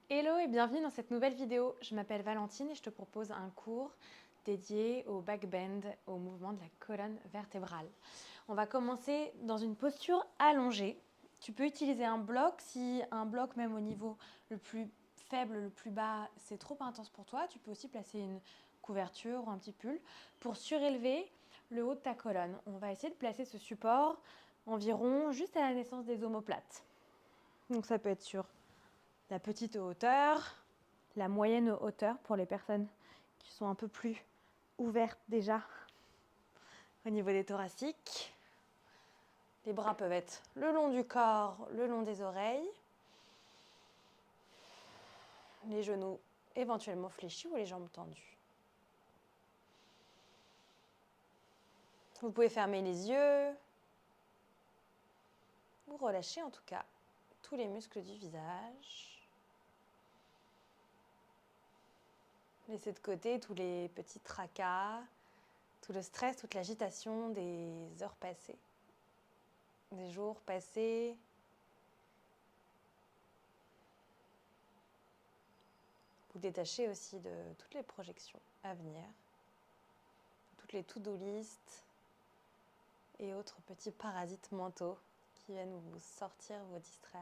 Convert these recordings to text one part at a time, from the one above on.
Hello et bienvenue dans cette nouvelle vidéo. Je m'appelle Valentine et je te propose un cours dédié au back bend, au mouvement de la colonne vertébrale. On va commencer dans une posture allongée. Tu peux utiliser un bloc. Si un bloc, même au niveau le plus faible, le plus bas, c'est trop intense pour toi, tu peux aussi placer une couverture ou un petit pull pour surélever le haut de ta colonne. On va essayer de placer ce support environ juste à la naissance des omoplates. Donc ça peut être sur la petite hauteur, la moyenne hauteur pour les personnes qui sont un peu plus ouvertes déjà au niveau des thoraciques. Les bras peuvent être le long du corps, le long des oreilles. Les genoux éventuellement fléchis ou les jambes tendues. Vous pouvez fermer les yeux ou relâcher en tout cas tous les muscles du visage. Laissez de côté tous les petits tracas, tout le stress, toute l'agitation des heures passées, des jours passés. Vous détachez aussi de toutes les projections à venir, toutes les to-do list et autres petits parasites mentaux qui viennent vous sortir, vous distraire.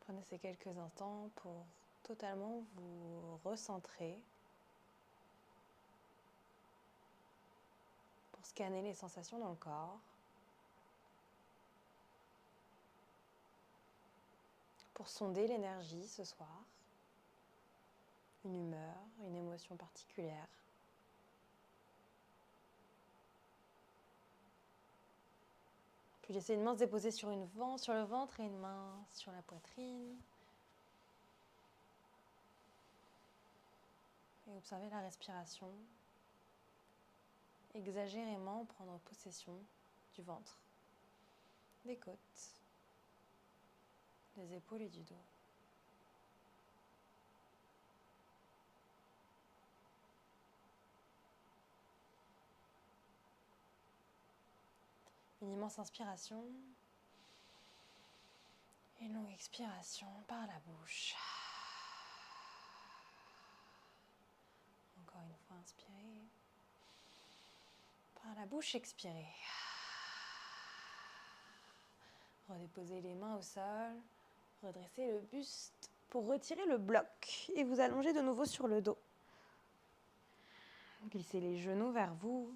Prenez ces quelques instants pour totalement vous recentrer, pour scanner les sensations dans le corps, pour sonder l'énergie ce soir, une humeur, une émotion particulière. Puis laissez une main se déposer sur le ventre et une main sur la poitrine. Et observez la respiration. Exagérément prendre possession du ventre, des côtes, des épaules et du dos. Une immense inspiration et une longue expiration par la bouche. Encore une fois, inspirez. Par la bouche, expirez. Redéposez les mains au sol. Redressez le buste pour retirer le bloc et vous allonger de nouveau sur le dos. Glissez les genoux vers vous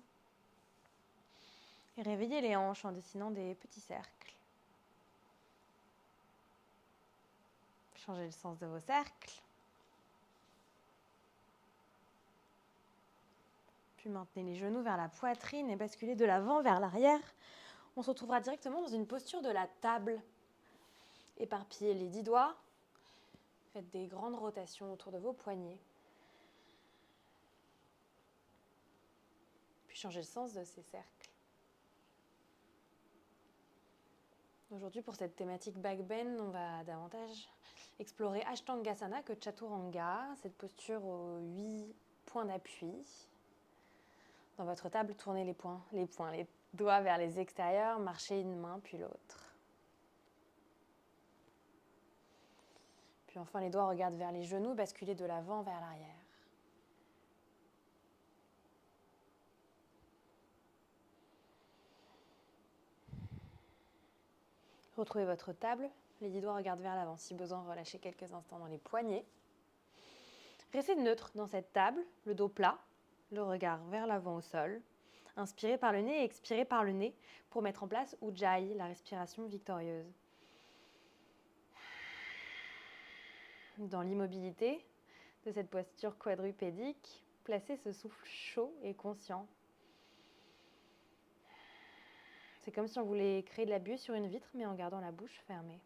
et réveillez les hanches en dessinant des petits cercles. Changez le sens de vos cercles. Puis maintenez les genoux vers la poitrine et basculez de l'avant vers l'arrière. On se retrouvera directement dans une posture de la table. Éparpillez les 10 doigts. Faites des grandes rotations autour de vos poignets. Puis changez le sens de ces cercles. Aujourd'hui, pour cette thématique back bend, on va davantage explorer Ashtangasana que Chaturanga, cette posture aux 8 points d'appui. Dans votre table, tournez les doigts vers les extérieurs, marchez une main puis l'autre. Puis enfin, les doigts regardent vers les genoux, basculez de l'avant vers l'arrière. Retrouvez votre table, les 10 doigts regardent vers l'avant. Si besoin, relâchez quelques instants dans les poignets. Restez neutre dans cette table, le dos plat, le regard vers l'avant au sol. Inspirez par le nez et expirez par le nez pour mettre en place Ujjayi, la respiration victorieuse. Dans l'immobilité de cette posture quadrupédique, placez ce souffle chaud et conscient. C'est comme si on voulait créer de la buée sur une vitre, mais en gardant la bouche fermée.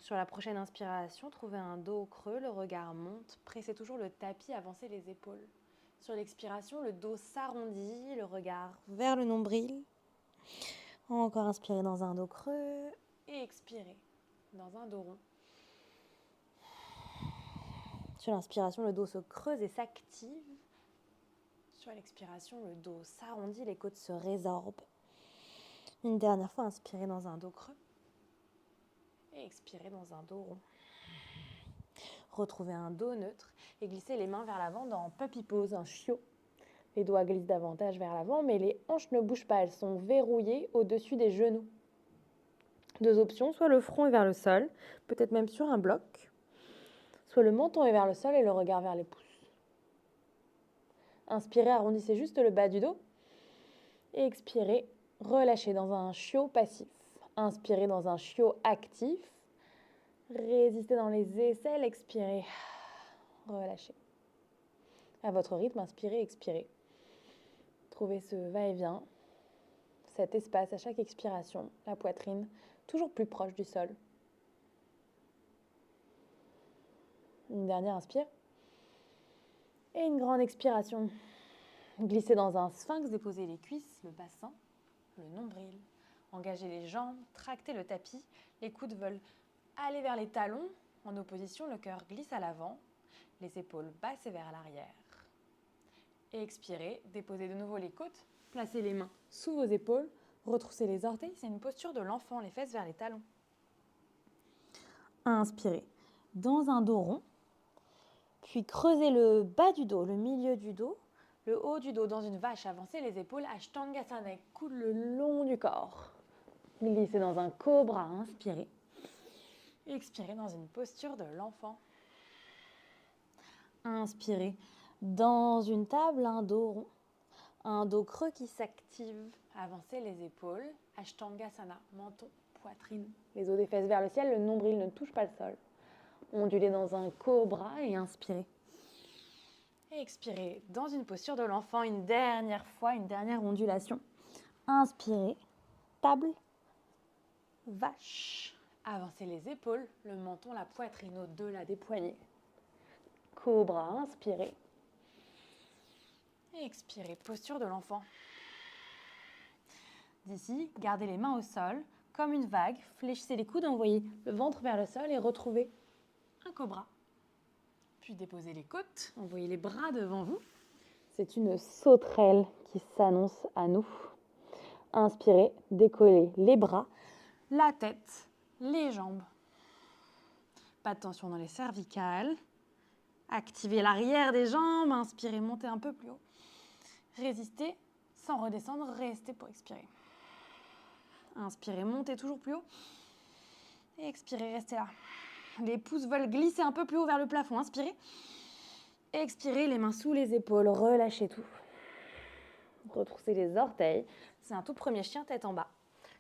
Sur la prochaine inspiration, trouvez un dos creux, le regard monte, pressez toujours le tapis, avancez les épaules. Sur l'expiration, le dos s'arrondit, le regard vers le nombril. Encore inspirez dans un dos creux et expirez dans un dos rond. Sur l'inspiration, le dos se creuse et s'active. Sur l'expiration, le dos s'arrondit, les côtes se résorbent. Une dernière fois, inspirez dans un dos creux et expirez dans un dos rond. Retrouvez un dos neutre et glissez les mains vers l'avant dans Puppy Pose, un chiot. Les doigts glissent davantage vers l'avant, mais les hanches ne bougent pas, elles sont verrouillées au-dessus des genoux. Deux options, soit le front est vers le sol, peut-être même sur un bloc, soit le menton est vers le sol et le regard vers les pouces. Inspirez, arrondissez juste le bas du dos. Et expirez, relâchez dans un chiot passif. Inspirez dans un chiot actif. Résistez dans les aisselles, expirez. Relâchez. À votre rythme, inspirez, expirez. Trouvez ce va-et-vient, cet espace à chaque expiration, la poitrine toujours plus proche du sol. Une dernière inspire. Et une grande expiration. Glissez dans un sphinx, déposez les cuisses, le bassin, le nombril. Engagez les jambes, tractez le tapis. Les coudes veulent aller vers les talons. En opposition, le cœur glisse à l'avant. Les épaules basses et vers l'arrière. Et expirez, déposez de nouveau les côtes. Placez les mains sous vos épaules. Retroussez les orteils. C'est une posture de l'enfant, les fesses vers les talons. Inspirez dans un dos rond. Puis creusez le bas du dos, le milieu du dos, le haut du dos dans une vache. Avancez les épaules, Ashtangasana, coude le long du corps. Glissez dans un cobra, inspirez. Expirez dans une posture de l'enfant. Inspirez dans une table, un dos rond, un dos creux qui s'active. Avancez les épaules, Ashtangasana, menton, poitrine. Les os des fesses vers le ciel, le nombril ne touche pas le sol. Ondulez dans un cobra et inspirez. Et expirez dans une posture de l'enfant, une dernière fois, une dernière ondulation. Inspirez, table, vache. Avancez les épaules, le menton, la poitrine au-delà des poignets. Cobra, inspirez. Et expirez, posture de l'enfant. D'ici, gardez les mains au sol, comme une vague. Fléchissez les coudes, envoyez le ventre vers le sol et retrouvez un cobra. Puis déposez les côtes, envoyez les bras devant vous. C'est une sauterelle qui s'annonce à nous. Inspirez, décollez les bras, la tête, les jambes. Pas de tension dans les cervicales. Activez l'arrière des jambes, inspirez, montez un peu plus haut. Résistez sans redescendre, restez pour expirer. Inspirez, montez toujours plus haut. Et expirez, restez là. Les pouces veulent glisser un peu plus haut vers le plafond. Inspirez. Expirez, les mains sous les épaules, relâchez tout. Retroussez les orteils. C'est un tout premier chien tête en bas.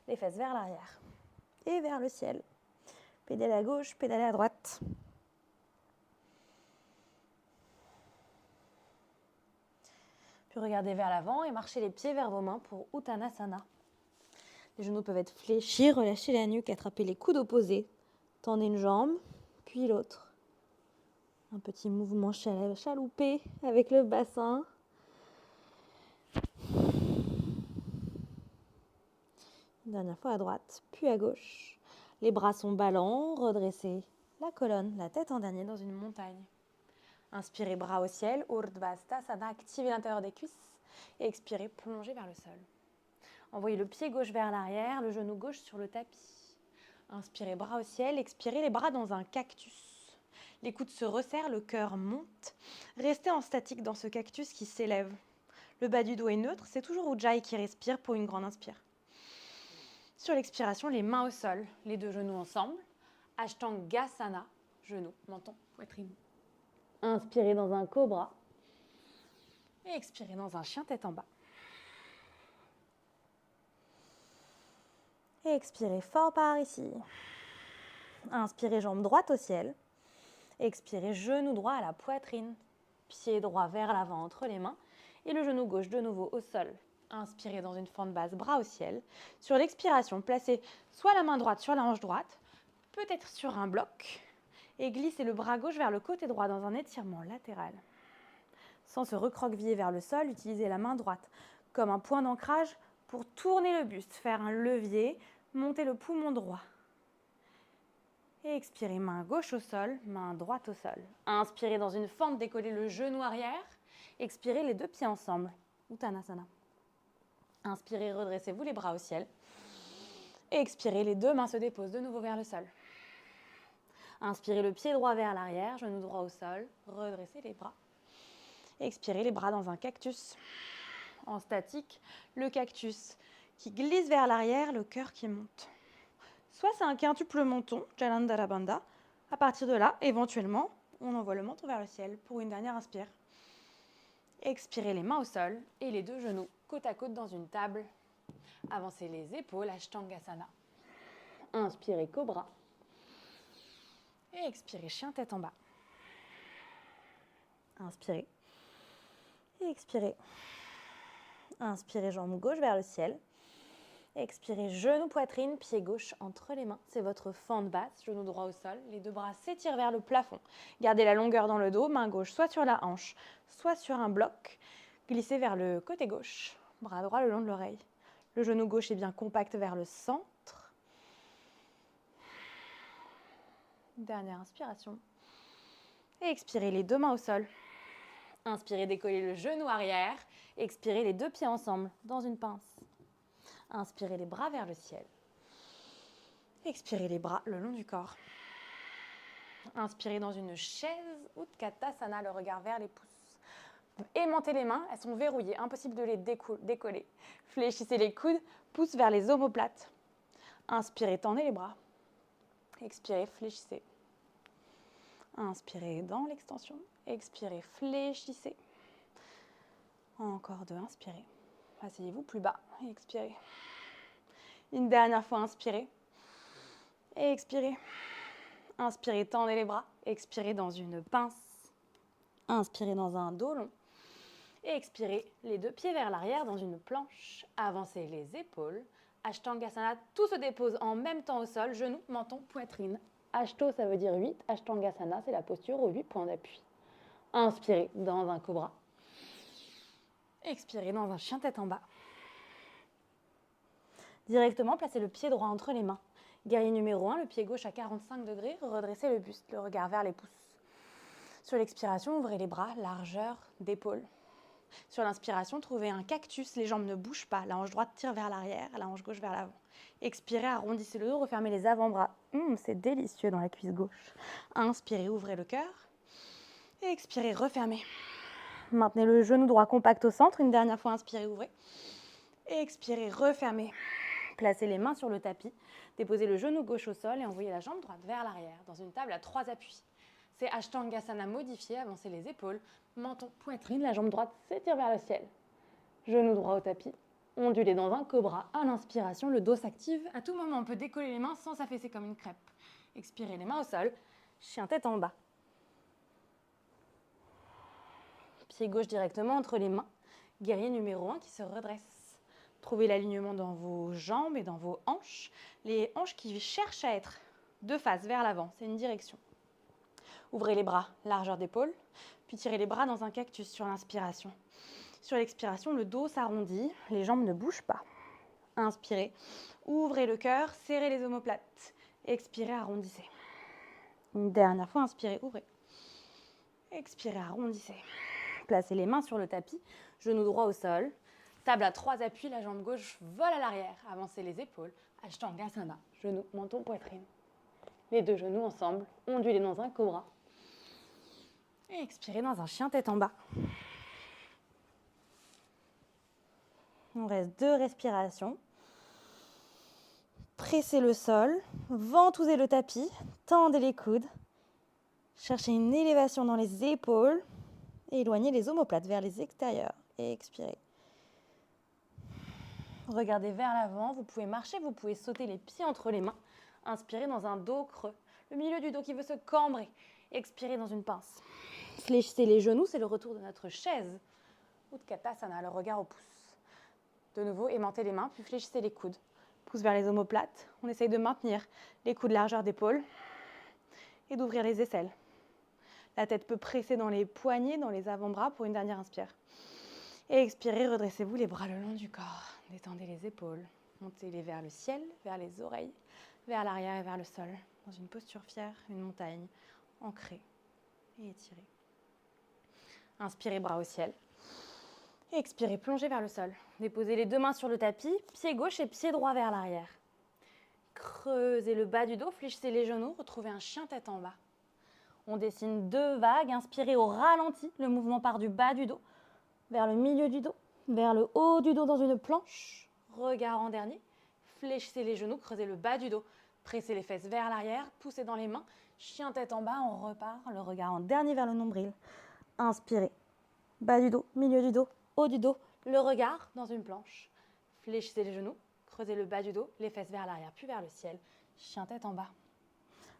Les fesses vers l'arrière et vers le ciel. Pédalez à gauche, pédalez à droite. Puis regardez vers l'avant et marchez les pieds vers vos mains pour Uttanasana. Les genoux peuvent être fléchis, relâchez la nuque, attrapez les coudes opposés. Tendez une jambe, puis l'autre. Un petit mouvement chaloupé avec le bassin. Une dernière fois à droite, puis à gauche. Les bras sont ballants, redressez la colonne, la tête en dernier dans une montagne. Inspirez, bras au ciel, Urdhvastasana, activez l'intérieur des cuisses. Et expirez, plongez vers le sol. Envoyez le pied gauche vers l'arrière, le genou gauche sur le tapis. Inspirez, bras au ciel, expirez les bras dans un cactus. Les coudes se resserrent, le cœur monte. Restez en statique dans ce cactus qui s'élève. Le bas du dos est neutre, c'est toujours Ujjayi qui respire pour une grande inspire. Sur l'expiration, les mains au sol, les deux genoux ensemble. Ashtangasana, genoux, menton, poitrine. Inspirez dans un cobra. Et expirez dans un chien tête en bas. Et expirez fort par ici. Inspirez, jambe droite au ciel. Expirez, genou droit à la poitrine. Pied droit vers l'avant entre les mains. Et le genou gauche de nouveau au sol. Inspirez dans une fente basse, bras au ciel. Sur l'expiration, placez soit la main droite sur la hanche droite, peut-être sur un bloc. Et glissez le bras gauche vers le côté droit dans un étirement latéral. Sans se recroqueviller vers le sol, utilisez la main droite comme un point d'ancrage pour tourner le buste, faire un levier, monter le poumon droit. Et expirez, main gauche au sol, main droite au sol. Inspirez dans une fente, décollez le genou arrière Expirez les deux pieds ensemble. Uttanasana. Inspirez, redressez-vous les bras au ciel. Et expirez, les deux mains se déposent de nouveau vers le sol. Inspirez le pied droit vers l'arrière, genou droit au sol. Redressez les bras. Expirez les bras dans un cactus. En statique, le cactus qui glisse vers l'arrière, le cœur qui monte. Soit c'est un quintuple menton, Jalandhara Bandha. À partir de là, éventuellement, on envoie le menton vers le ciel pour une dernière inspire. Expirez les mains au sol et les deux genoux côte à côte dans une table. Avancez les épaules, Ashtangasana. Inspirez cobra. Et expirez chien tête en bas. Inspirez. Et expirez. Inspirez jambe gauche vers le ciel. Expirez genou poitrine, pied gauche entre les mains. C'est votre fente basse, genou droit au sol. Les deux bras s'étirent vers le plafond. Gardez la longueur dans le dos, main gauche soit sur la hanche, soit sur un bloc. Glissez vers le côté gauche, bras droit le long de l'oreille. Le genou gauche est bien compact vers le centre. Dernière inspiration. Et expirez les deux mains au sol. Inspirez, décollez le genou arrière. Expirez les deux pieds ensemble dans une pince. Inspirez les bras vers le ciel. Expirez les bras le long du corps. Inspirez dans une chaise Utkatasana, le regard vers les pouces. Aimantez les mains, elles sont verrouillées, impossible de les décoller. Fléchissez les coudes, pouces vers les omoplates. Inspirez, tendez les bras. Expirez, fléchissez. Inspirez dans l'extension. Expirez, fléchissez. Encore deux, inspirez. Asseyez-vous plus bas et expirez. Une dernière fois, inspirez. Et expirez. Inspirez, tendez les bras. Expirez dans une pince. Inspirez dans un dos long. Et expirez, les deux pieds vers l'arrière dans une planche. Avancez les épaules. Ashtangasana, tout se dépose en même temps au sol. Genoux, menton, poitrine. Ashto, ça veut dire 8. Ashtangasana, c'est la posture aux 8 points d'appui. Inspirez dans un cobra. Expirez dans un chien tête en bas. Directement, placez le pied droit entre les mains. Guerrier numéro 1, le pied gauche à 45 degrés. Redressez le buste, le regard vers les pouces. Sur l'expiration, ouvrez les bras, largeur d'épaule. Sur l'inspiration, trouvez un cactus, les jambes ne bougent pas. La hanche droite tire vers l'arrière, la hanche gauche vers l'avant. Expirez, arrondissez le dos, refermez les avant-bras. C'est délicieux dans la cuisse gauche. Inspirez, ouvrez le cœur. Et expirez, refermez. Maintenez le genou droit compact au centre. Une dernière fois, inspirez, ouvrez. Et expirez, refermez. Placez les mains sur le tapis. Déposez le genou gauche au sol et envoyez la jambe droite vers l'arrière dans une table à 3 appuis. C'est Ashtangasana modifié. Avancez les épaules, menton, poitrine. La jambe droite s'étire vers le ciel. Genou droit au tapis. Ondulez dans un cobra. À l'inspiration, le dos s'active. À tout moment, on peut décoller les mains sans s'affaisser comme une crêpe. Expirez les mains au sol. Chien tête en bas. Pied gauche directement entre les mains. Guerrier numéro 1 qui se redresse. Trouvez l'alignement dans vos jambes et dans vos hanches. Les hanches qui cherchent à être de face vers l'avant, c'est une direction. Ouvrez les bras, largeur d'épaule, puis tirez les bras dans un cactus sur l'inspiration. Sur l'expiration, le dos s'arrondit, les jambes ne bougent pas. Inspirez, ouvrez le cœur, serrez les omoplates. Expirez, arrondissez. Une dernière fois, inspirez, ouvrez. Expirez, arrondissez. Placez les mains sur le tapis, genou droit au sol. Table à 3 appuis, la jambe gauche vole à l'arrière. Avancez les épaules. Ashtangasana, genou, menton, poitrine. Les deux genoux ensemble, ondulez dans un cobra. Et expirez dans un chien tête en bas. On reste 2 respirations. Pressez le sol, ventousez le tapis, tendez les coudes. Cherchez une élévation dans les épaules et éloignez les omoplates vers les extérieurs. Et expirez. Regardez vers l'avant, vous pouvez marcher, vous pouvez sauter les pieds entre les mains. Inspirez dans un dos creux, le milieu du dos qui veut se cambrer. Expirez dans une pince. Fléchissez les genoux, c'est le retour de notre chaise. Utkatasana, le regard au pouce. De nouveau, aimantez les mains, puis fléchissez les coudes. Pouce vers les omoplates. On essaye de maintenir les coudes largeur d'épaule et d'ouvrir les aisselles. La tête peut presser dans les poignets, dans les avant-bras pour une dernière inspire. Et expirez, redressez-vous les bras le long du corps. Détendez les épaules. Montez-les vers le ciel, vers les oreilles, vers l'arrière et vers le sol. Dans une posture fière, une montagne, ancrée et étirée. Inspirez, bras au ciel. Expirez, plongez vers le sol. Déposez les deux mains sur le tapis, pied gauche et pied droit vers l'arrière. Creusez le bas du dos, fléchissez les genoux, retrouvez un chien tête en bas. On dessine 2 vagues, inspirez au ralenti, le mouvement part du bas du dos, vers le milieu du dos, vers le haut du dos dans une planche. Regard en dernier, fléchissez les genoux, creusez le bas du dos, pressez les fesses vers l'arrière, poussez dans les mains, chien tête en bas, on repart, le regard en dernier vers le nombril. Inspirez, bas du dos, milieu du dos, haut du dos, le regard dans une planche. Fléchissez les genoux, creusez le bas du dos, les fesses vers l'arrière, puis vers le ciel. Chien tête en bas.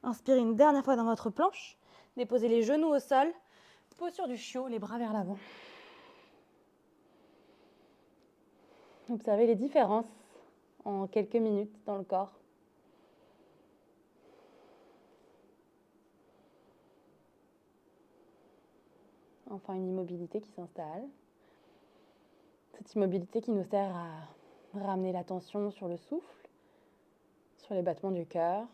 Inspirez une dernière fois dans votre planche. Déposez les genoux au sol. Posture du chiot, les bras vers l'avant. Observez les différences en quelques minutes dans le corps. Enfin, une immobilité qui s'installe. Cette immobilité qui nous sert à ramener l'attention sur le souffle, sur les battements du cœur.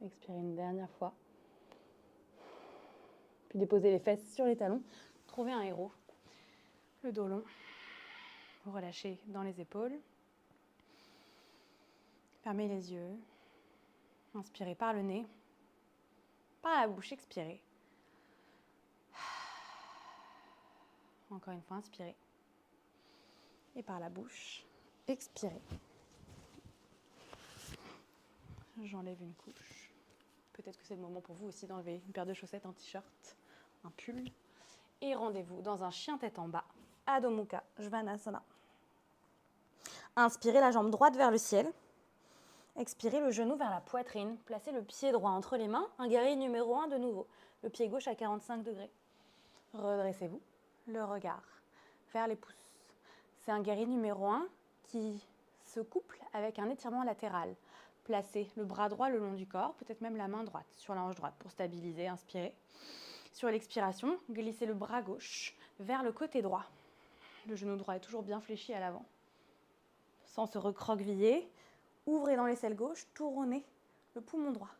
Expirez une dernière fois. Puis déposez les fesses sur les talons. Trouvez un héros. Le dos long. Relâchez dans les épaules. Fermez les yeux. Inspirez par le nez. Par la bouche, expirez. Encore une fois, inspirez. Et par la bouche, expirez. J'enlève une couche. Peut-être que c'est le moment pour vous aussi d'enlever une paire de chaussettes, un t-shirt, un pull. Et rendez-vous dans un chien tête en bas, Adho Mukha Svanasana. Inspirez la jambe droite vers le ciel. Expirez le genou vers la poitrine. Placez le pied droit entre les mains. Un guerrier numéro 1 de nouveau. Le pied gauche à 45 degrés. Redressez-vous. Le regard vers les pouces. C'est un guerrier numéro 1 qui se couple avec un étirement latéral. Placez le bras droit le long du corps, peut-être même la main droite sur la hanche droite pour stabiliser. Inspirez. Sur l'expiration, glissez le bras gauche vers le côté droit. Le genou droit est toujours bien fléchi à l'avant. Sans se recroqueviller, ouvrez dans l'aisselle gauche, tournez le poumon droit.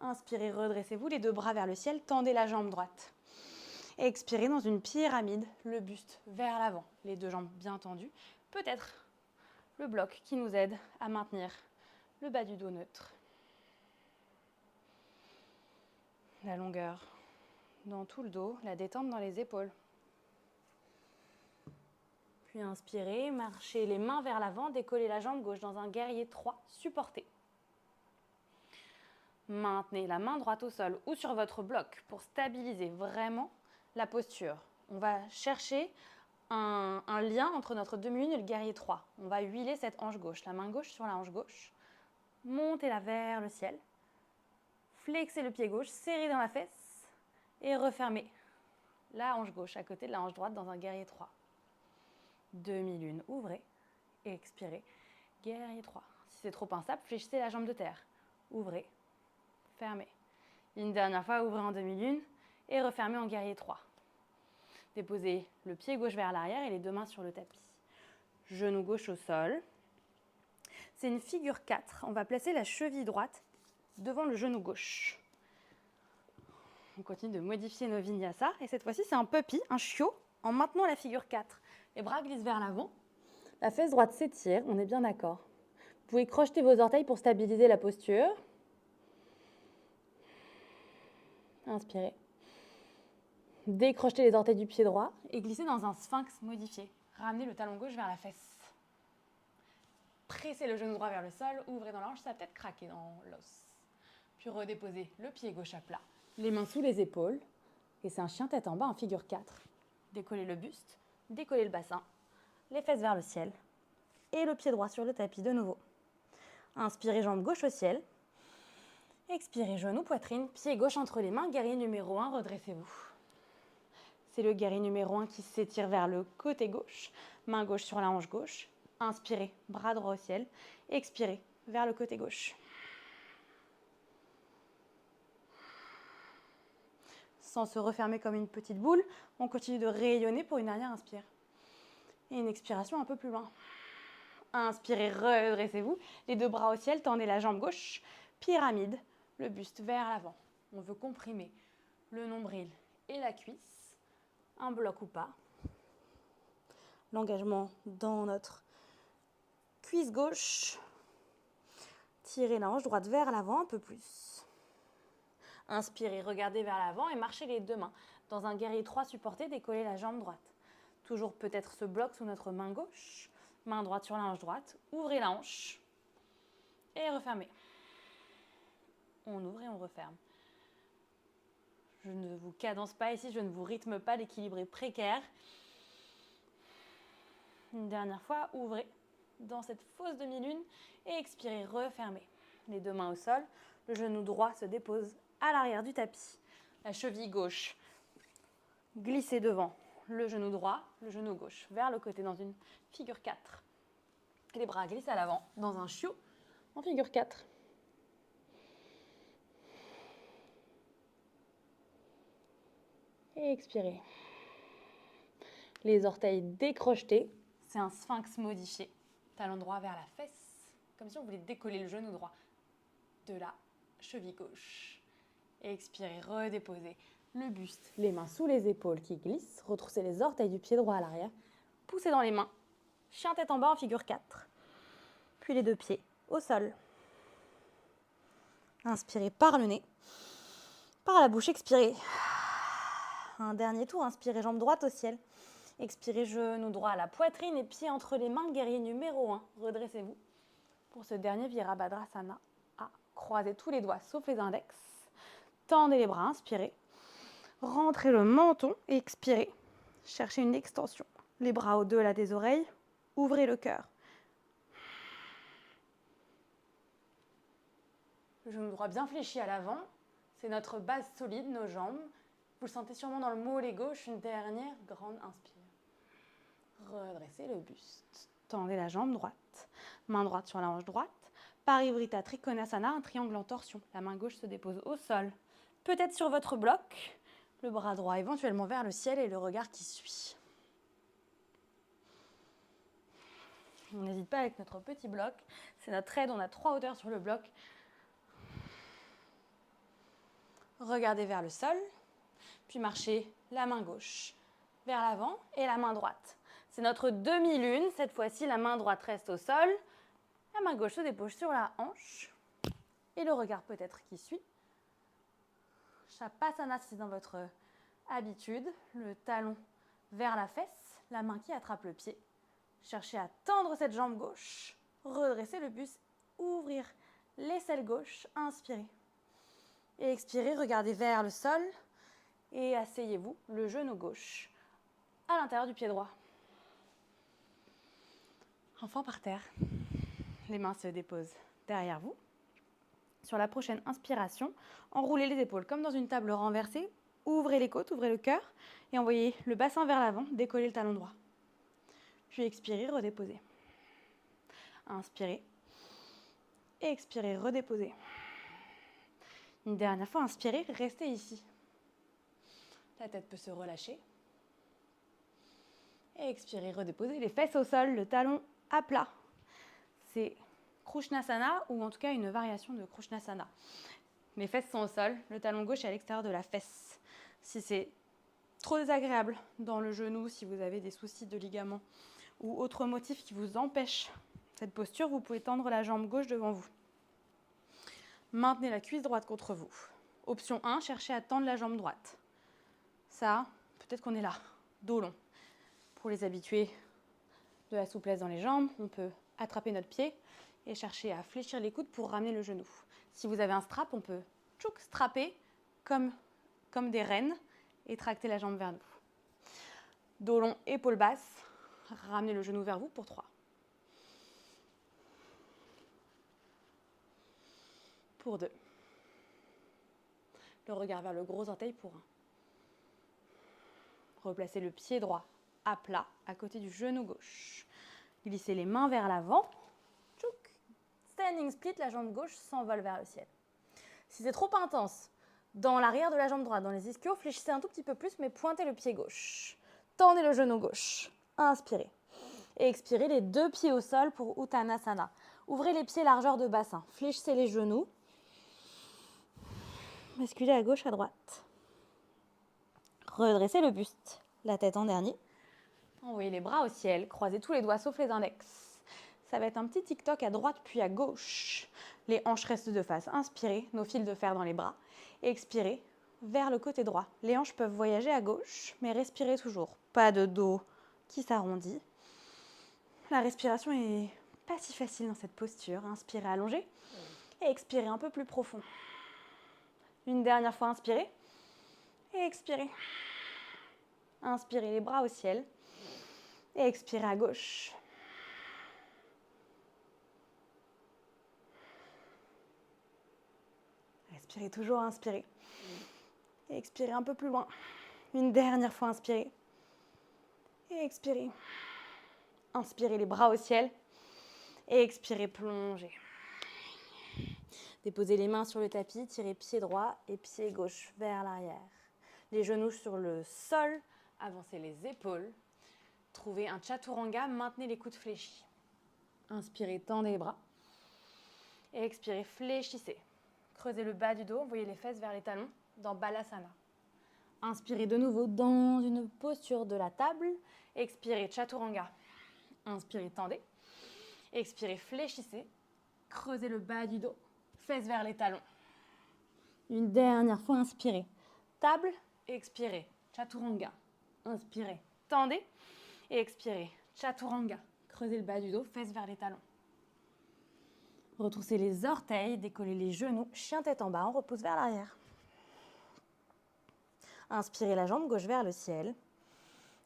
Inspirez, redressez-vous, les deux bras vers le ciel, tendez la jambe droite. Expirez dans une pyramide, le buste vers l'avant, les deux jambes bien tendues. Peut-être le bloc qui nous aide à maintenir le bas du dos neutre. La longueur dans tout le dos, la détente dans les épaules. Puis inspirez, marchez les mains vers l'avant, décollez la jambe gauche dans un guerrier 3, supporté. Maintenez la main droite au sol ou sur votre bloc pour stabiliser vraiment la posture. On va chercher un lien entre notre demi-lune et le guerrier 3. On va huiler cette hanche gauche, la main gauche sur la hanche gauche. Montez-la vers le ciel. Flexez le pied gauche, serrez dans la fesse et refermez la hanche gauche à côté de la hanche droite dans un guerrier 3. Demi-lune, ouvrez et expirez. Guerrier 3. Si c'est trop instable, fléchissez la jambe de terre. Ouvrez, fermez. Une dernière fois, ouvrez en demi-lune et refermez en guerrier 3. Déposez le pied gauche vers l'arrière et les deux mains sur le tapis. Genou gauche au sol. C'est une figure 4. On va placer la cheville droite devant le genou gauche. On continue de modifier nos vinyasa. Et cette fois-ci, c'est un puppy, un chiot, en maintenant la figure 4. Les bras glissent vers l'avant. La fesse droite s'étire, on est bien d'accord. Vous pouvez crocheter vos orteils pour stabiliser la posture. Inspirez. Décrochez les orteils du pied droit et glissez dans un sphinx modifié. Ramenez le talon gauche vers la fesse. Pressez le genou droit vers le sol, ouvrez dans la hanche, ça va peut-être craquer dans l'os. Puis redéposez le pied gauche à plat, les mains sous les épaules. Et c'est un chien tête en bas en figure 4. Décollez le buste, décollez le bassin, les fesses vers le ciel. Et le pied droit sur le tapis de nouveau. Inspirez, jambe gauche au ciel. Expirez, genou, poitrine, pied gauche entre les mains. Guerrier numéro 1, redressez-vous. C'est le guerrier numéro 1 qui s'étire vers le côté gauche. Main gauche sur la hanche gauche. Inspirez, bras droit au ciel. Expirez, vers le côté gauche. Sans se refermer comme une petite boule, on continue de rayonner pour une dernière inspire. Et une expiration un peu plus loin. Inspirez, redressez-vous. Les deux bras au ciel, tendez la jambe gauche. Pyramide, le buste vers l'avant. On veut comprimer le nombril et la cuisse. Un bloc ou pas. L'engagement dans notre cuisse gauche. Tirez la hanche droite vers l'avant un peu plus. Inspirez, regardez vers l'avant et marchez les deux mains. Dans un guerrier 3 supporté, décollez la jambe droite. Toujours peut-être ce bloc sous notre main gauche. Main droite sur la hanche droite. Ouvrez la hanche et refermez. On ouvre et on referme. Je ne vous cadence pas ici, je ne vous rythme pas, l'équilibre est précaire. Une dernière fois, ouvrez dans cette fausse demi-lune et expirez, refermez. Les deux mains au sol, le genou droit se dépose à l'arrière du tapis. La cheville gauche glissez devant, le genou droit, le genou gauche vers le côté dans une figure 4. Les bras glissent à l'avant dans un chiot en figure 4. Et expirez. Les orteils décrochetés, c'est un sphinx modifié. Talon droit vers la fesse, comme si on voulait décoller le genou droit de la cheville gauche. Et expirez, redéposez le buste, les mains sous les épaules qui glissent. Retroussez les orteils du pied droit à l'arrière. Poussez dans les mains. Chien tête en bas en figure 4. Puis les deux pieds au sol. Inspirez par le nez. Par la bouche, expirez. Un dernier tour, inspirez jambe droite au ciel. Expirez genou droit à la poitrine et pied entre les mains, guerrier numéro 1. Redressez-vous. Pour ce dernier Virabhadrasana, croisez tous les doigts sauf les index. Tendez les bras, inspirez. Rentrez le menton et expirez. Cherchez une extension. Les bras au-delà des oreilles. Ouvrez le cœur. Le genou droit bien fléchi à l'avant. C'est notre base solide, nos jambes. Vous le sentez sûrement dans le mollet gauche. Une dernière grande inspire. Redressez le buste. Tendez la jambe droite. Main droite sur la hanche droite. Parivrita Trikonasana, un triangle en torsion. La main gauche se dépose au sol. Peut-être sur votre bloc. Le bras droit éventuellement vers le ciel et le regard qui suit. On n'hésite pas avec notre petit bloc. C'est notre aide, on a 3 hauteurs sur le bloc. Regardez vers le sol, puis marchez la main gauche vers l'avant et la main droite. C'est notre demi-lune. Cette fois-ci, la main droite reste au sol. La main gauche se dépose sur la hanche. Et le regard peut-être qui suit. Shavasana, si c'est dans votre habitude. Le talon vers la fesse, la main qui attrape le pied. Cherchez à tendre cette jambe gauche. Redressez le buste. Ouvrir l'aisselle gauche. Inspirez. Et expirez, regardez vers le sol. Et asseyez-vous, le genou gauche à l'intérieur du pied droit. Enfant par terre. Les mains se déposent derrière vous. Sur la prochaine inspiration, enroulez les épaules comme dans une table renversée. Ouvrez les côtes, ouvrez le cœur et envoyez le bassin vers l'avant, décollez le talon droit. Puis expirez, redéposez. Inspirez. Et expirez, redéposez. Une dernière fois, inspirez, restez ici. La tête peut se relâcher. Et expirez, redéposez les fesses au sol, le talon à plat. C'est Krishnasana ou en tout cas une variation de Krishnasana. Mes fesses sont au sol, le talon gauche est à l'extérieur de la fesse. Si c'est trop désagréable dans le genou, si vous avez des soucis de ligaments ou autres motifs qui vous empêchent cette posture, vous pouvez tendre la jambe gauche devant vous. Maintenez la cuisse droite contre vous. Option 1, cherchez à tendre la jambe droite. Ça, peut-être qu'on est là, dos long. Pour les habitués de la souplesse dans les jambes, on peut attraper notre pied et chercher à fléchir les coudes pour ramener le genou. Si vous avez un strap, on peut strapper comme des rennes et tracter la jambe vers nous. Dos long, épaules basses, ramenez le genou vers vous pour 3. Pour 2. Le regard vers le gros orteil pour 1. Replacez le pied droit à plat, à côté du genou gauche. Glissez les mains vers l'avant. Standing split, la jambe gauche s'envole vers le ciel. Si c'est trop intense, dans l'arrière de la jambe droite, dans les ischios, fléchissez un tout petit peu plus, mais pointez le pied gauche. Tendez le genou gauche. Inspirez. Et expirez les 2 pieds au sol pour Uttanasana. Ouvrez les pieds largeur de bassin. Fléchissez les genoux. Basculez à gauche, à droite. Redressez le buste, la tête en dernier. Envoyez les bras au ciel, croisez tous les doigts sauf les index. Ça va être un petit tic-toc à droite puis à gauche. Les hanches restent de face. Inspirez, nos fils de fer dans les bras. Et expirez vers le côté droit. Les hanches peuvent voyager à gauche, mais respirez toujours. Pas de dos qui s'arrondit. La respiration est pas si facile dans cette posture. Inspirez, allongez. Et expirez un peu plus profond. Une dernière fois, inspirez. Et expirez. Inspirez les bras au ciel. Et expirez à gauche. Respirez toujours, inspirez. Et expirez un peu plus loin. Une dernière fois, inspirez. Et expirez. Inspirez les bras au ciel. Et expirez, plongez. Déposez les mains sur le tapis, tirez pied droit et pied gauche vers l'arrière. Les genoux sur le sol, avancez les épaules. Trouvez un chaturanga, maintenez les coudes fléchis. Inspirez, tendez les bras. Et expirez, fléchissez. Creusez le bas du dos, envoyez les fesses vers les talons dans Balasana. Inspirez de nouveau dans une posture de la table. Expirez, chaturanga. Inspirez, tendez. Expirez, fléchissez. Creusez le bas du dos, fesses vers les talons. Une dernière fois, inspirez. Table, expirez, chaturanga. Inspirez, tendez. Et expirez, chaturanga. Creusez le bas du dos, fesses vers les talons. Retroussez les orteils, décollez les genoux, chien tête en bas, on repousse vers l'arrière. Inspirez la jambe gauche vers le ciel.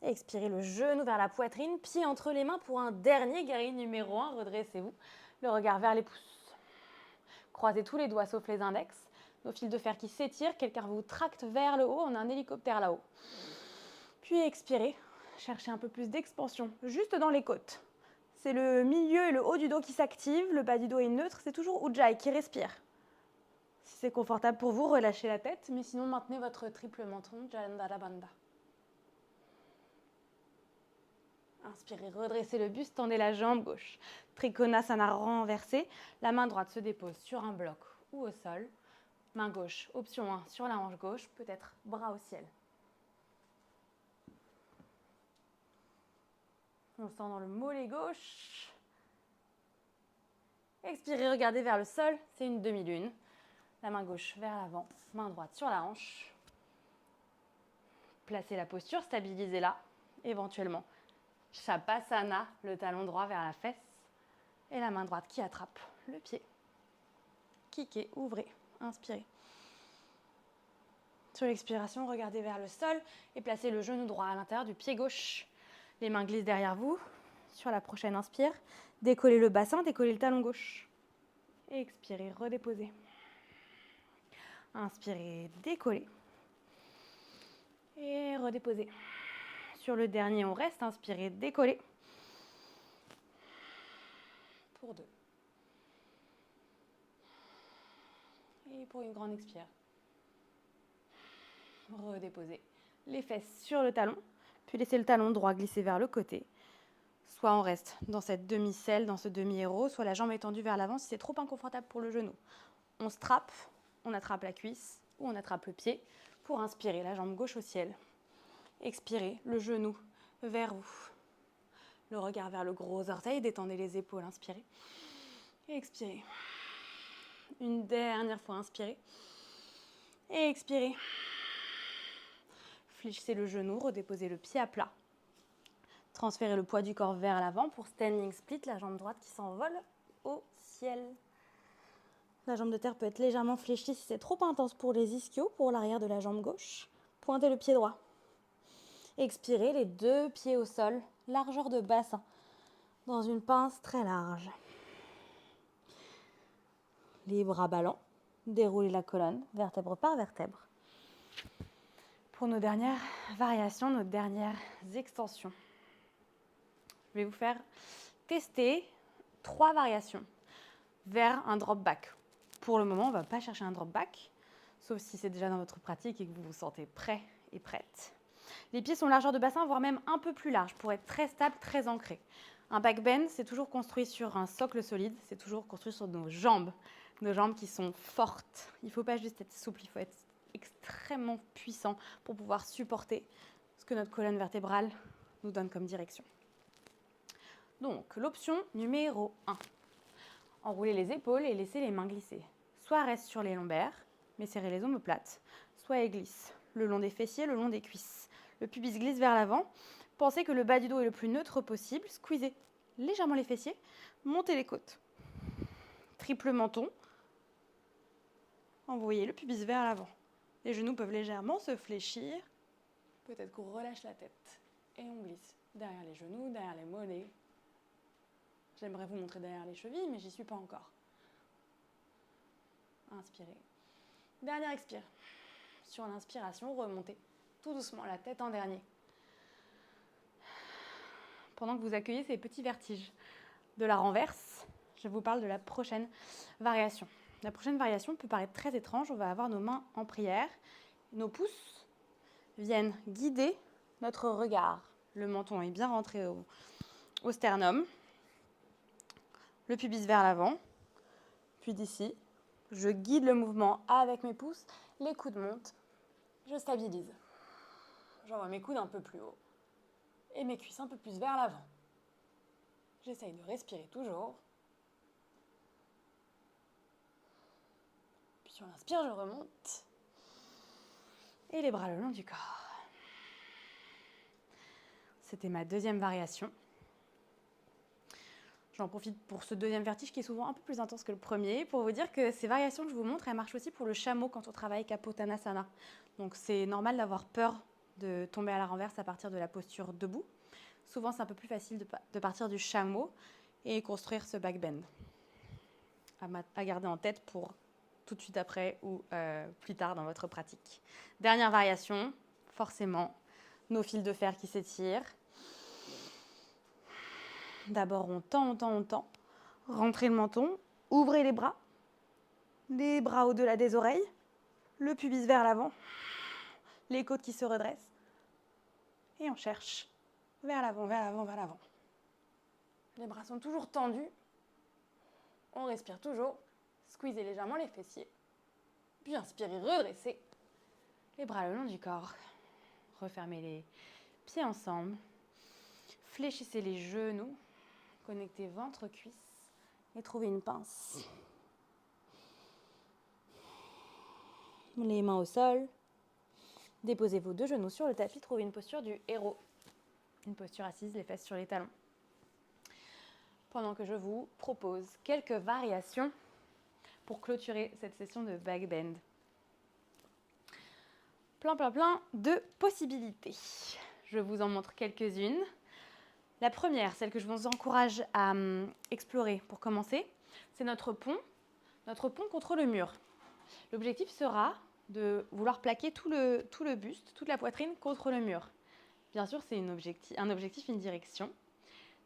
Expirez le genou vers la poitrine, pied entre les mains pour un dernier guerrier numéro 1. Redressez-vous, le regard vers les pouces. Croisez tous les doigts sauf les index. Nos fils de fer qui s'étirent, quelqu'un vous tracte vers le haut, on a un hélicoptère là-haut. Puis expirez, cherchez un peu plus d'expansion, juste dans les côtes. C'est le milieu et le haut du dos qui s'activent, le bas du dos est neutre, c'est toujours Ujjayi qui respire. Si c'est confortable pour vous, relâchez la tête, mais sinon maintenez votre triple menton, Jalandhara Bandha. Inspirez, redressez le buste, tendez la jambe gauche. Trikonasana renversé, la main droite se dépose sur un bloc ou au sol. Main gauche, option 1, sur la hanche gauche, peut-être bras au ciel. On sent dans le mollet gauche. Expirez, regardez vers le sol, c'est une demi-lune. La main gauche vers l'avant, main droite sur la hanche. Placez la posture, stabilisez-la, éventuellement. Shavasana, le talon droit vers la fesse. Et la main droite qui attrape le pied. Kickez, ouvrez, inspirez. Sur l'expiration, regardez vers le sol et placez le genou droit à l'intérieur du pied gauche. Les mains glissent derrière vous. Sur la prochaine inspire, décollez le bassin, décollez le talon gauche. Et expirez, redéposez. Inspirez, décollez. Et redéposez. Sur le dernier, on reste. Inspirez, décollez. Pour 2. Et pour une grande expire. Redéposez les fesses sur le talon, puis laissez le talon droit glisser vers le côté. Soit on reste dans cette demi-selle, dans ce demi-héros, soit la jambe est tendue vers l'avant si c'est trop inconfortable pour le genou. On strappe, on attrape la cuisse ou on attrape le pied pour inspirer, la jambe gauche au ciel. Expirez, le genou vers vous. Le regard vers le gros orteil, détendez les épaules, inspirez. Et expirez. Une dernière fois, inspirez. Et expirez. Fléchissez le genou, redéposez le pied à plat. Transférez le poids du corps vers l'avant pour standing split, la jambe droite qui s'envole au ciel. La jambe de terre peut être légèrement fléchie si c'est trop intense pour les ischios, pour l'arrière de la jambe gauche. Pointez le pied droit. Expirez, les 2 pieds au sol, largeur de bassin, dans une pince très large. Les bras ballants, déroulez la colonne, vertèbre par vertèbre. Pour nos dernières variations, nos dernières extensions, je vais vous faire tester 3 variations vers un drop back. Pour le moment, on ne va pas chercher un drop back, sauf si c'est déjà dans votre pratique et que vous vous sentez prêt et prête. Les pieds sont largeur de bassin, voire même un peu plus larges pour être très stable, très ancré. Un back bend, c'est toujours construit sur un socle solide, c'est toujours construit sur nos jambes qui sont fortes. Il ne faut pas juste être souple, il faut être extrêmement puissant pour pouvoir supporter ce que notre colonne vertébrale nous donne comme direction. Donc, l'option numéro 1. Enrouler les épaules et laisser les mains glisser. Soit reste sur les lombaires, mais serrez les omoplates, soit elles glissent le long des fessiers, le long des cuisses. Le pubis glisse vers l'avant. Pensez que le bas du dos est le plus neutre possible. Squeezez légèrement les fessiers, montez les côtes. Triple menton. Envoyez le pubis vers l'avant. Les genoux peuvent légèrement se fléchir. Peut-être qu'on relâche la tête et on glisse derrière les genoux, derrière les mollets. J'aimerais vous montrer derrière les chevilles, mais j'y suis pas encore. Inspirez. Dernière expire. Sur l'inspiration, remontez tout doucement la tête en dernier. Pendant que vous accueillez ces petits vertiges de la renverse, je vous parle de la prochaine variation. La prochaine variation peut paraître très étrange. On va avoir nos mains en prière. Nos pouces viennent guider notre regard. Le menton est bien rentré au sternum. Le pubis vers l'avant. Puis d'ici, je guide le mouvement avec mes pouces. Les coudes montent. Je stabilise. J'envoie mes coudes un peu plus haut. Et mes cuisses un peu plus vers l'avant. J'essaye de respirer toujours. Puis sur l'inspire, je remonte. Et les bras le long du corps. C'était ma deuxième variation. J'en profite pour ce deuxième vertige qui est souvent un peu plus intense que le premier, pour vous dire que ces variations que je vous montre, elles marchent aussi pour le chameau quand on travaille Kapotanasana. Donc c'est normal d'avoir peur de tomber à la renverse à partir de la posture debout. Souvent, c'est un peu plus facile de partir du chameau et construire ce back bend. À garder en tête pour tout de suite après ou plus tard dans votre pratique. Dernière variation, forcément, nos fils de fer qui s'étirent. D'abord, on tend. Rentrez le menton, ouvrez les bras au-delà des oreilles, le pubis vers l'avant, les côtes qui se redressent. Et on cherche vers l'avant. Les bras sont toujours tendus. On respire toujours. Squeezez légèrement les fessiers. Puis inspirez, redressez. Les bras le long du corps. Refermez les pieds ensemble. Fléchissez les genoux. Connectez ventre-cuisse. Et trouvez une pince. Les mains au sol. Déposez vos deux genoux sur le tapis. Trouvez une posture du héros. Une posture assise, les fesses sur les talons. Pendant que je vous propose quelques variations pour clôturer cette session de back bend. Plein de possibilités. Je vous en montre quelques-unes. La première, celle que je vous encourage à explorer pour commencer, c'est notre pont contre le mur. L'objectif sera de vouloir plaquer tout le buste, toute la poitrine contre le mur. Bien sûr, c'est un objectif, une direction.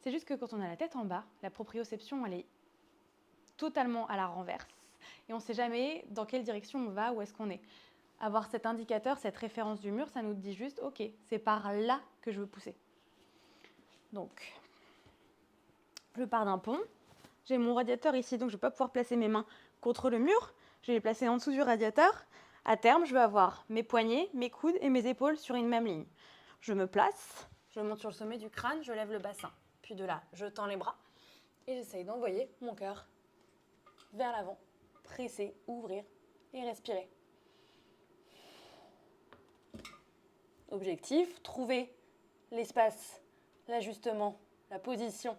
C'est juste que quand on a la tête en bas, la proprioception, elle est totalement à la renverse. Et on ne sait jamais dans quelle direction on va, où est-ce qu'on est. Avoir cet indicateur, cette référence du mur, ça nous dit juste, ok, c'est par là que je veux pousser. Donc, je pars d'un pont. J'ai mon radiateur ici, donc je ne vais pas pouvoir placer mes mains contre le mur. Je vais les placer en dessous du radiateur. À terme, je vais avoir mes poignets, mes coudes et mes épaules sur une même ligne. Je me place, je monte sur le sommet du crâne, je lève le bassin. Puis de là, je tends les bras et j'essaye d'envoyer mon cœur vers l'avant. Presser, ouvrir et respirer. Objectif, trouver l'espace, l'ajustement, la position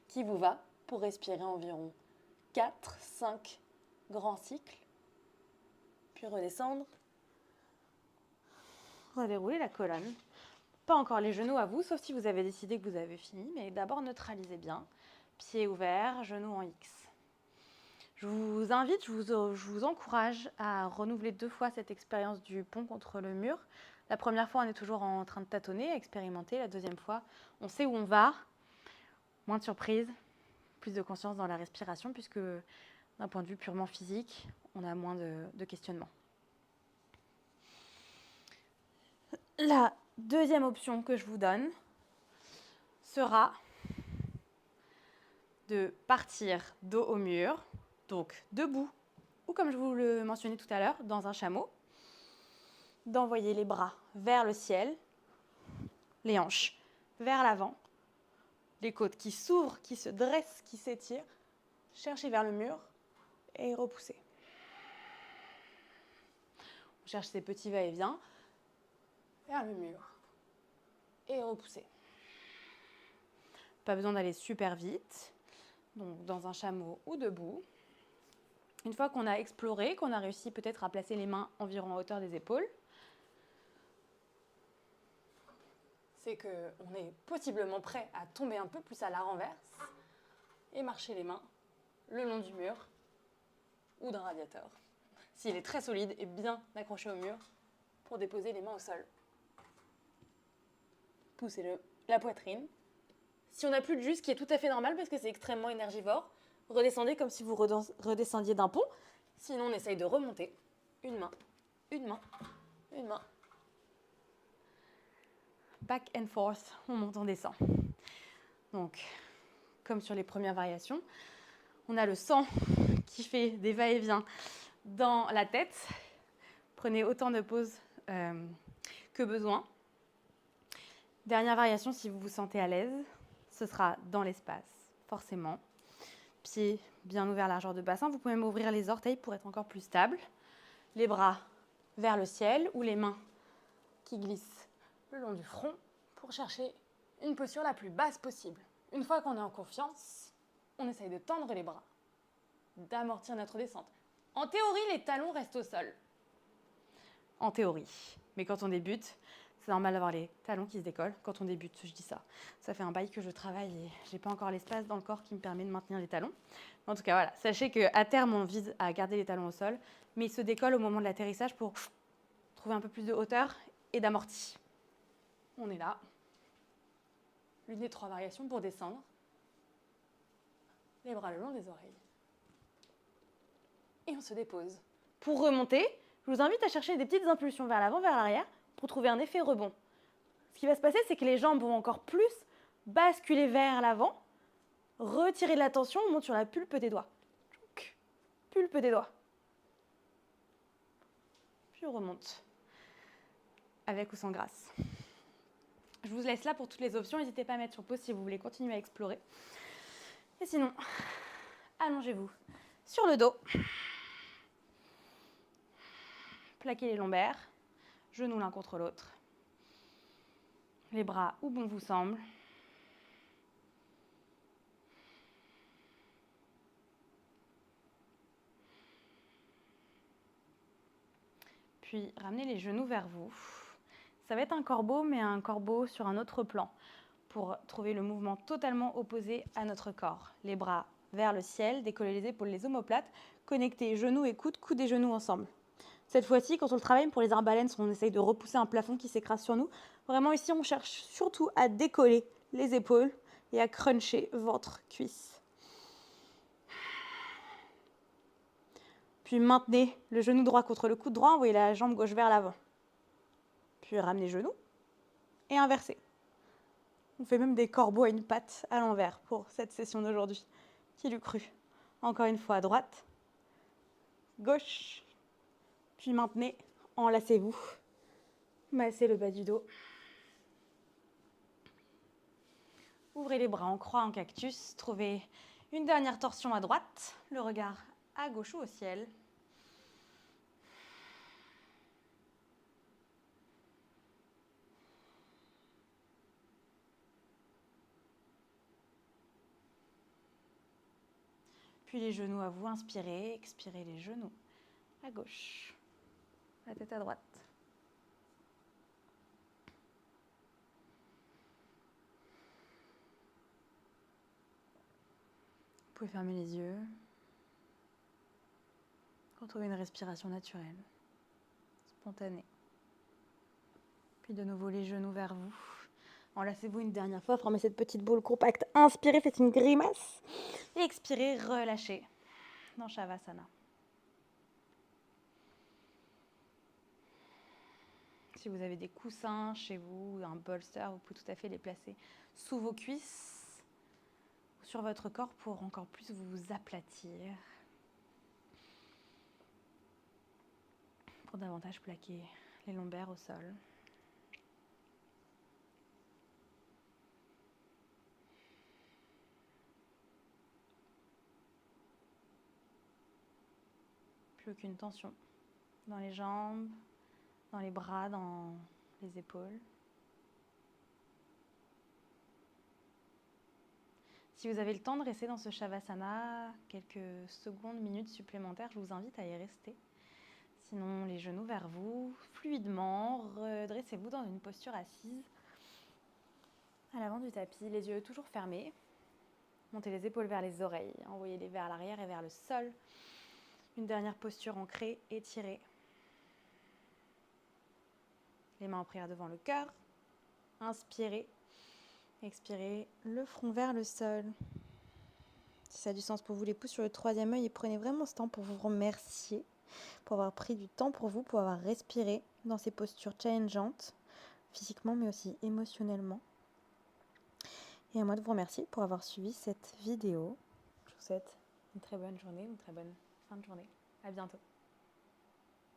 qui vous va pour respirer environ 4-5 grands cycles. Puis redescendre. Redérouler la colonne. Pas encore les genoux à vous, sauf si vous avez décidé que vous avez fini, mais d'abord neutralisez bien. Pieds ouverts, genoux en X. Je vous invite, je vous encourage à renouveler 2 fois cette expérience du pont contre le mur. La première fois, on est toujours en train de tâtonner, expérimenter. La deuxième fois, on sait où on va. Moins de surprise, plus de conscience dans la respiration, puisque d'un point de vue purement physique, on a moins de questionnement. La deuxième option que je vous donne sera de partir dos au mur, donc debout, ou comme je vous le mentionnais tout à l'heure, dans un chameau, d'envoyer les bras vers le ciel, les hanches vers l'avant, les côtes qui s'ouvrent, qui se dressent, qui s'étirent, chercher vers le mur et repousser. On cherche ces petits va-et-vient vers le mur et repousser. Pas besoin d'aller super vite, donc dans un chameau ou debout. Une fois qu'on a exploré, qu'on a réussi peut-être à placer les mains environ à hauteur des épaules, c'est qu'on est possiblement prêt à tomber un peu plus à la renverse et marcher les mains le long du mur ou d'un radiateur, s'il est très solide et bien accroché au mur, pour déposer les mains au sol. Poussez la poitrine. Si on n'a plus de jus, ce qui est tout à fait normal parce que c'est extrêmement énergivore, redescendez comme si vous redescendiez d'un pont. Sinon, on essaye de remonter. Une main, une main, une main. Back and forth, on monte, on descend. Donc, comme sur les premières variations, on a le sang qui fait des va-et-vient dans la tête. Prenez autant de pauses que besoin. Dernière variation, si vous vous sentez à l'aise, ce sera dans l'espace, forcément. Pieds bien ouverts, largeur de bassin. Vous pouvez même ouvrir les orteils pour être encore plus stable. Les bras vers le ciel ou les mains qui glissent le long du front pour chercher une posture la plus basse possible. Une fois qu'on est en confiance, on essaye de tendre les bras, d'amortir notre descente. En théorie, les talons restent au sol. En théorie. Mais quand on débute, c'est normal d'avoir les talons qui se décollent. Quand on débute, je dis ça. Ça fait un bail que je travaille et j'ai pas encore l'espace dans le corps qui me permet de maintenir les talons. En tout cas, voilà. Sachez qu'à terme, on vise à garder les talons au sol, mais ils se décollent au moment de l'atterrissage pour trouver un peu plus de hauteur et d'amorti. On est là. L'une des 3 variations pour descendre. Les bras le long des oreilles. Et on se dépose. Pour remonter, je vous invite à chercher des petites impulsions vers l'avant, vers l'arrière, pour trouver un effet rebond. Ce qui va se passer, c'est que les jambes vont encore plus basculer vers l'avant, retirer de la tension, on monte sur la pulpe des doigts. Pulpe des doigts. Puis on remonte, avec ou sans grâce. Je vous laisse là pour toutes les options. N'hésitez pas à mettre sur pause si vous voulez continuer à explorer. Et sinon, allongez-vous sur le dos. Plaquez les lombaires, genoux l'un contre l'autre. Les bras où bon vous semble. Puis ramenez les genoux vers vous. Ça va être un corbeau, mais un corbeau sur un autre plan, pour trouver le mouvement totalement opposé à notre corps. Les bras vers le ciel, décoller les épaules, les omoplates, connecter genoux et coudes et genoux ensemble. Cette fois-ci, quand on le travaille pour les arbalènes, on essaye de repousser un plafond qui s'écrase sur nous. Vraiment ici, on cherche surtout à décoller les épaules et à cruncher ventre, cuisse. Puis maintenez le genou droit contre le coude droit, envoyez la jambe gauche vers l'avant. Puis ramenez genou et inversez. On fait même des corbeaux à une patte à l'envers pour cette session d'aujourd'hui. Qui l'eût cru? Encore une fois à droite, gauche, puis maintenez, enlacez-vous, massez le bas du dos. Ouvrez les bras en croix, en cactus, trouvez une dernière torsion à droite, le regard à gauche ou au ciel. Puis les genoux à vous, inspirez, expirez les genoux à gauche, la tête à droite. Vous pouvez fermer les yeux, retrouver une respiration naturelle, spontanée. Puis de nouveau les genoux vers vous. Enlacez-vous une dernière fois, formez cette petite boule compacte. Inspirez, faites une grimace. Et expirez, relâchez dans Shavasana. Si vous avez des coussins chez vous, un bolster, vous pouvez tout à fait les placer sous vos cuisses, sur votre corps pour encore plus vous aplatir. Pour davantage plaquer les lombaires au sol. Plus aucune tension dans les jambes, dans les bras, dans les épaules. Si vous avez le temps de rester dans ce Shavasana quelques secondes, minutes supplémentaires, je vous invite à y rester. Sinon, les genoux vers vous, fluidement, redressez-vous dans une posture assise. À l'avant du tapis, les yeux toujours fermés. Montez les épaules vers les oreilles, envoyez-les vers l'arrière et vers le sol. Une dernière posture ancrée, étirée. Les mains en prière devant le cœur. Inspirez. Expirez, le front vers le sol. Si ça a du sens pour vous, les pouces sur le troisième œil et prenez vraiment ce temps pour vous remercier, pour avoir pris du temps pour vous, pour avoir respiré dans ces postures challengeantes, physiquement mais aussi émotionnellement. Et à moi de vous remercier pour avoir suivi cette vidéo. Je vous souhaite une très bonne journée, une très bonne fin de journée. À bientôt.